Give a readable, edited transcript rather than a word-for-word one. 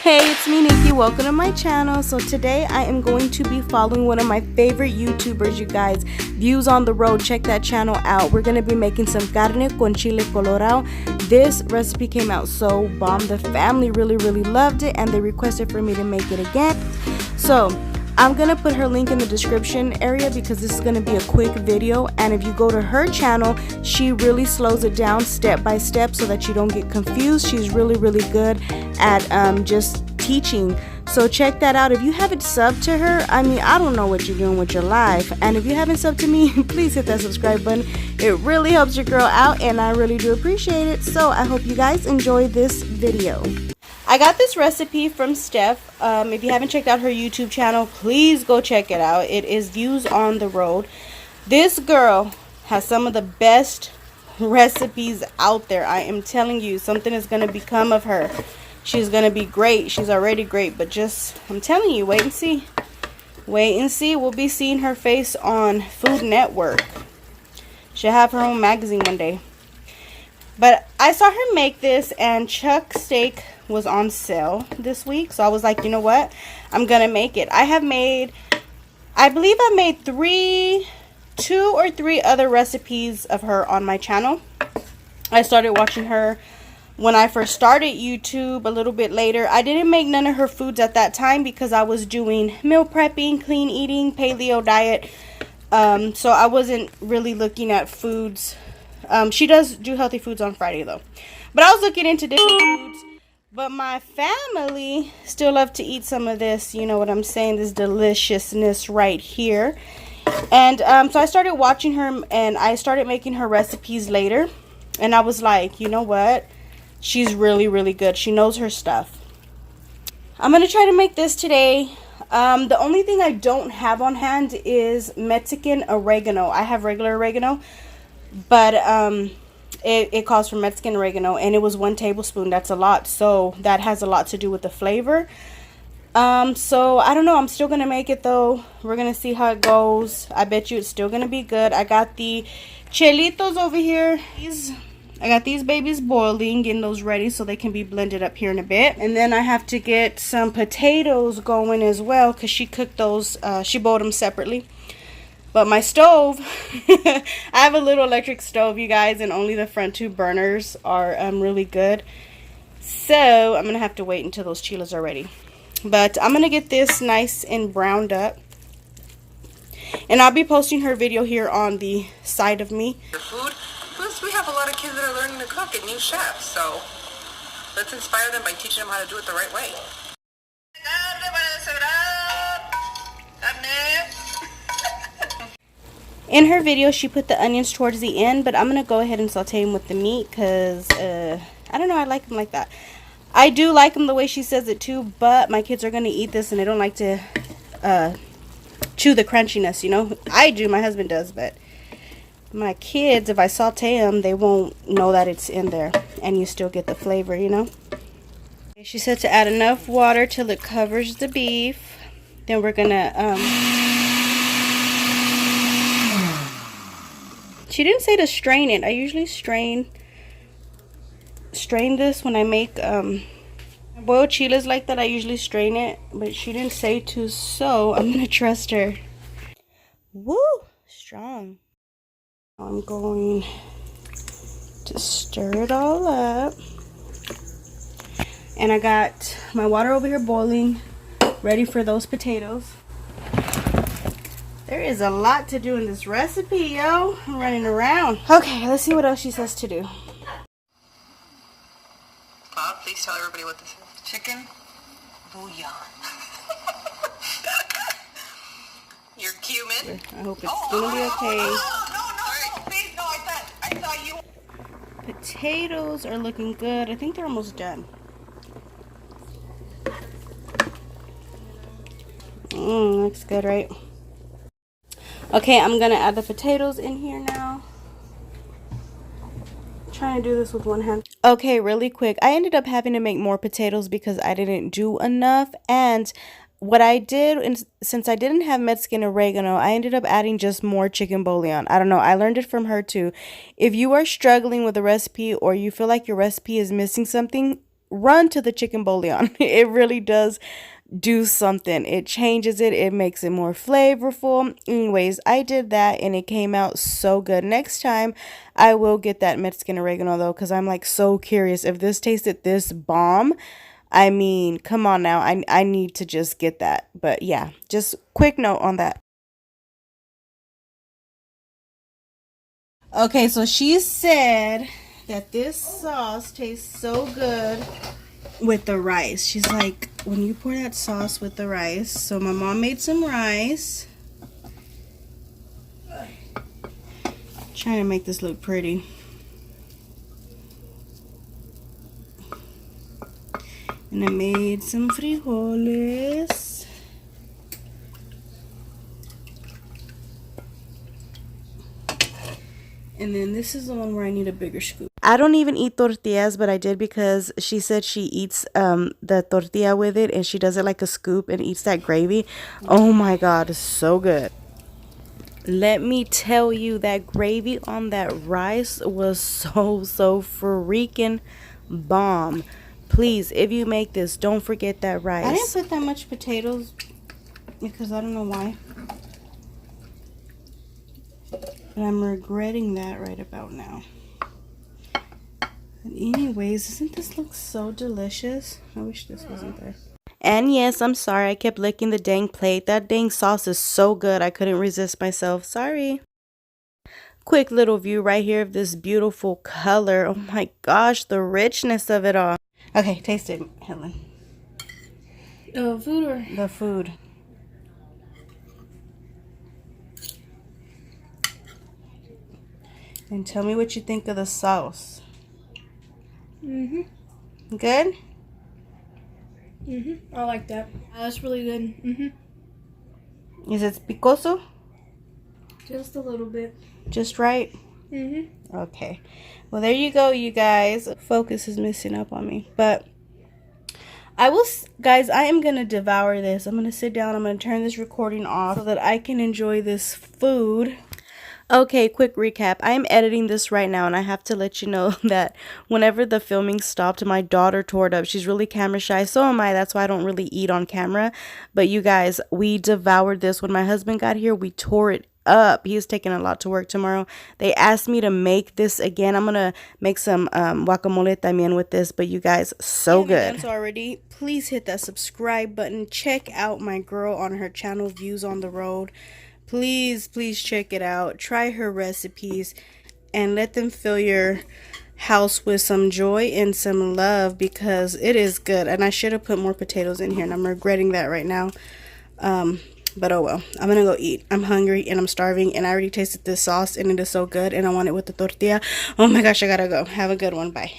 Hey, it's me Nikki. Welcome to my channel. So today I am going to be following one of my favorite YouTubers, you guys. Views on the Road. Check that channel out. We're going to be making some carne con chile colorado. This recipe came out so bomb. The family really loved it and they requested for me to make it again. So I'm going to put her link in the description area because this is going to be a quick video, and if you go to her channel, she really slows it down step by step so that you don't get confused. She's really good at just teaching. So check that out. If you haven't subbed to her, I mean, I don't know what you're doing with your life. And if you haven't subbed to me, please hit that subscribe button. It really helps your girl out and I really do appreciate it. So I hope you guys enjoy this video. I got this recipe from Steph. If you haven't checked out her YouTube channel, please go check it out. It is Views on the Road. This girl has some of the best recipes out there. I am telling you, something is going to become of her. She's going to be great. She's already great, but just, I'm telling you, wait and see. Wait and see. We'll be seeing her face on Food Network. She'll have her own magazine one day. But I saw her make this, and Chuck Steak was on sale this week. So I was like, you know what? I'm going to make it. I believe I made two or three other recipes of her on my channel. I started watching her when I first started YouTube a little bit later. I didn't make none of her foods at that time because I was doing meal prepping, clean eating, paleo diet. So I wasn't really looking at foods. She does do healthy foods on Friday though. But I was looking into different foods. But my family still love to eat some of this, you know what I'm saying, this deliciousness right here. And so I started watching her and I started making her recipes later. And I was like, you know what? She's really good. She knows her stuff. I'm going to try to make this today. The only thing I don't have on hand is Mexican oregano. I have regular oregano, but it calls for Mexican oregano, and it was 1 tablespoon. That's a lot, so that has a lot to do with the flavor. So I don't know. I'm still gonna make it though. We're gonna see how it goes. I bet you it's still gonna be good. I got the chilitos over here. I got these babies boiling, getting those ready so they can be blended up here in a bit. And then I have to get some potatoes going as well because she cooked those. She boiled them separately. But my stove, I have a little electric stove, you guys, and only the front 2 burners are really good. So I'm going to have to wait until those chiles are ready. But I'm going to get this nice and browned up. And I'll be posting her video here on the side of me. Your food. Plus, we have a lot of kids that are learning to cook and new chefs. So let's inspire them by teaching them how to do it the right way. In her video, she put the onions towards the end, but I'm going to go ahead and saute them with the meat because, I don't know, I like them like that. I do like them the way she says it too, but my kids are going to eat this and they don't like to chew the crunchiness, you know. I do, my husband does, but my kids, if I saute them, they won't know that it's in there, and you still get the flavor, you know. She said to add enough water till it covers the beef. Then we're going to... She didn't say to strain it. I usually strain this when I make boiled chiles like that. I usually strain it, but she didn't say to, so I'm gonna trust her. Woo! Strong. I'm going to stir it all up. And I got my water over here boiling, ready for those potatoes. There is a lot to do in this recipe, yo. I'm running around. Okay, let's see what else she says to do. Bob, please tell everybody what this is. Chicken bouillon. Your cumin. I hope it's gonna be okay. No, please, no, I thought you. Potatoes are looking good. I think they're almost done. Looks good, right? Okay, I'm gonna add the potatoes in here now. I'm trying to do this with one hand. Okay, really quick. I ended up having to make more potatoes because I didn't do enough. And what I did, since I didn't have Mexican oregano, I ended up adding just more chicken bouillon. I don't know. I learned it from her too. If you are struggling with a recipe or you feel like your recipe is missing something, run to the chicken bouillon. It really does do something. It changes it. It makes it more flavorful. Anyways, I did that and it came out so good. Next time, I will get that Mexican oregano though, because I'm like so curious. If this tasted this bomb, I mean, come on now. I need to just get that. But yeah, just quick note on that. Okay, so she said that this sauce tastes so good with the rice. She's like, when you pour that sauce with the rice. So my mom made some rice. Trying to make this look pretty. And I made some frijoles. And then this is the one where I need a bigger scoop. I don't even eat tortillas, but I did because she said she eats the tortilla with it and she does it like a scoop and eats that gravy. Oh my God, it's so good. Let me tell you, that gravy on that rice was so freaking bomb. Please, if you make this, don't forget that rice. I didn't put that much potatoes because I don't know why. But I'm regretting that right about now. But anyways, doesn't this look so delicious? I wish this wasn't there. And yes, I'm sorry. I kept licking the dang plate. That dang sauce is so good. I couldn't resist myself. Sorry. Quick little view right here of this beautiful color. Oh my gosh, the richness of it all. Okay, taste it, Helen. The food or? The food. And tell me what you think of the sauce. Good? I like that. That's really good. Is it picoso? Just a little bit. Just right? Okay. Well, there you go, you guys. Focus is messing up on me. But guys, I am going to devour this. I'm going to sit down. I'm going to turn this recording off so that I can enjoy this food. Okay, quick recap. I am editing this right now and I have to let you know that whenever the filming stopped, my daughter tore it up. She's really camera shy. So am I. That's why I don't really eat on camera. But you guys, we devoured this. When my husband got here, we tore it up. He is taking a lot to work tomorrow. They asked me to make this again. I'm going to make some guacamole también with this. But you guys, so good. Already, please hit that subscribe button. Check out my girl on her channel, Views on the Road. Please check it out. Try her recipes and let them fill your house with some joy and some love because it is good. And I should have put more potatoes in here and I'm regretting that right now. But oh well. I'm gonna go eat. I'm hungry and I'm starving and I already tasted this sauce and it is so good and I want it with the tortilla. Oh my gosh, I gotta go. Have a good one. Bye.